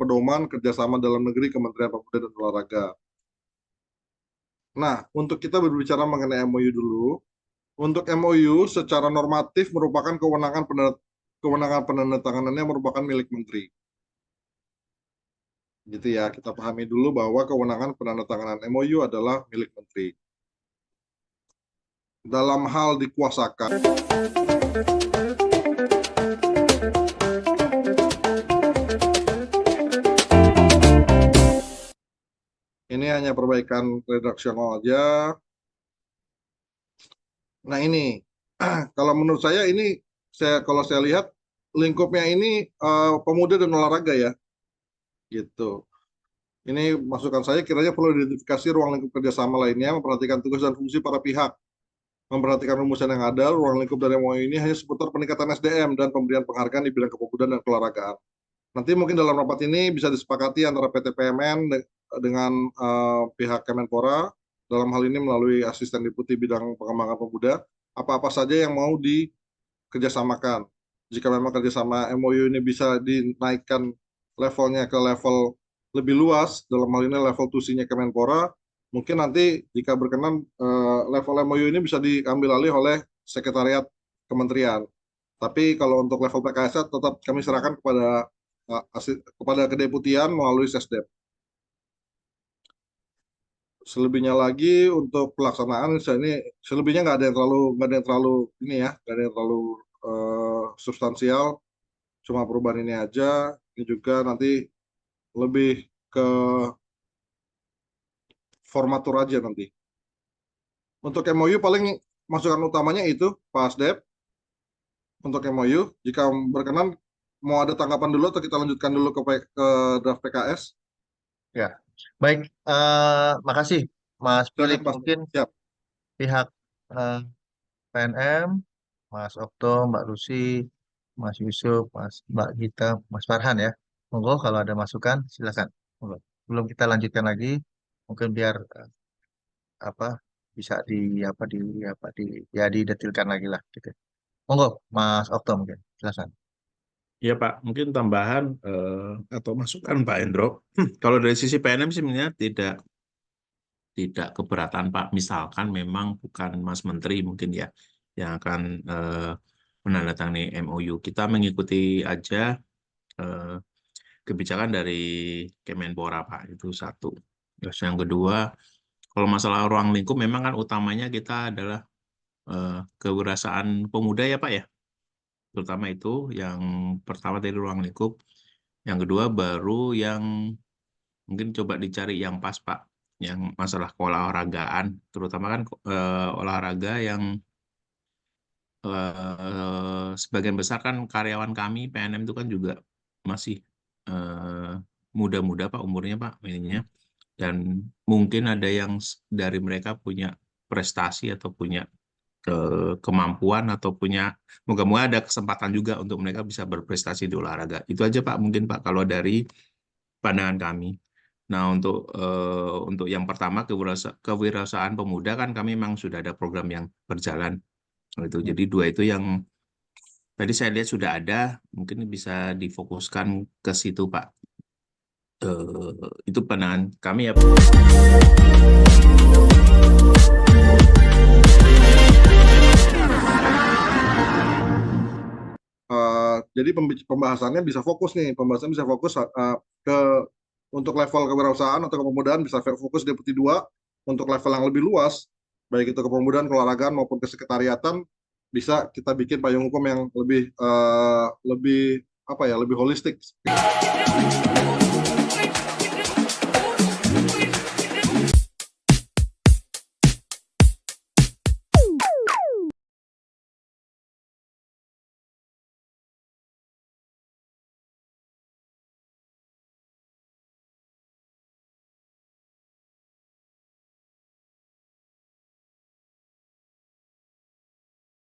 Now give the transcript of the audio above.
pedoman kerjasama dalam negeri Kementerian Pemuda dan Olahraga. Nah, untuk kita berbicara mengenai MOU dulu, untuk MOU secara normatif merupakan kewenangan penandatanganannya merupakan milik menteri. Gitu ya, kita pahami dulu bahwa kewenangan penandatanganan MOU adalah milik menteri. Dalam hal dikuasakan, ini hanya perbaikan redaksional aja. Nah ini, kalau menurut saya ini, kalau saya lihat lingkupnya ini pemuda dan olahraga ya, gitu. Ini masukan saya kiranya perlu identifikasi ruang lingkup kerjasama lainnya, memperhatikan tugas dan fungsi para pihak, memperhatikan rumusan yang ada. Ruang lingkup dari MOU ini hanya seputar peningkatan SDM dan pemberian penghargaan di bidang kepemudaan dan keolahragaan. Nanti mungkin dalam rapat ini bisa disepakati antara PT PMN dengan pihak Kemenpora, dalam hal ini melalui asisten deputi bidang pengembangan pemuda, apa-apa saja yang mau dikerjasamakan. Jika memang kerjasama MOU ini bisa dinaikkan levelnya ke level lebih luas, dalam hal ini level tusinya Kemenpora, mungkin nanti jika berkenan level MOU ini bisa diambil alih oleh sekretariat kementerian. Tapi kalau untuk level PKS tetap kami serahkan kepada kedeputian melalui Sesdep. Selebihnya lagi untuk pelaksanaan ini selebihnya nggak ada yang terlalu ini ya, nggak ada yang terlalu substansial, cuma perubahan ini aja. Ini juga nanti lebih ke formatur aja nanti. Untuk MOU paling masukan utamanya itu Pak Asdep. Untuk MOU, jika berkenan mau ada tanggapan dulu atau kita lanjutkan dulu ke draft PKS? Ya, baik. Makasih, Mas Philip. Silakan, Mas. Mungkin Siap. pihak PNM, Mas Okto, Mbak Lucy, Mas Yusuf, Mbak Gita, Mas Farhan ya. Monggo kalau ada masukan, silakan. Monggo. Belum kita lanjutkan lagi, mungkin biar apa bisa ya didetilkan lagi lah gitu. Monggo, Mas Okto mungkin, silakan. Ya Pak, mungkin tambahan atau masukan Pak Endro. Kalau dari sisi PNM sih sebenarnya tidak keberatan Pak. Misalkan memang bukan Mas Menteri mungkin ya yang akan menandatangani MOU. Kita mengikuti aja kebijakan dari Kemenpora Pak, itu satu. Terus yang kedua, kalau masalah ruang lingkup memang kan utamanya kita adalah kewirausahaan pemuda ya Pak ya. Terutama itu yang pertama dari ruang lingkup. Yang kedua baru yang mungkin coba dicari yang pas Pak, yang masalah keolahragaan, terutama kan olahraga yang sebagian besar kan karyawan kami PNM itu kan juga masih muda-muda Pak umurnya Pak ininya, dan mungkin ada yang dari mereka punya prestasi atau punya kemampuan atau punya moga-moga ada kesempatan juga untuk mereka bisa berprestasi di olahraga. Itu aja Pak mungkin Pak kalau dari pandangan kami. Nah untuk yang pertama kewirausahaan pemuda kan kami memang sudah ada program yang berjalan itu. Jadi dua itu yang tadi saya lihat sudah ada, mungkin bisa difokuskan ke situ Pak. Itu pandangan kami ya Pak. Jadi pembahasannya bisa fokus untuk level kewirausahaan atau kepemudaan, bisa fokus deputi 2. Untuk level yang lebih luas, baik itu kepemudaan, keolahragaan maupun kesekretariatan, bisa kita bikin payung hukum yang lebih holistik.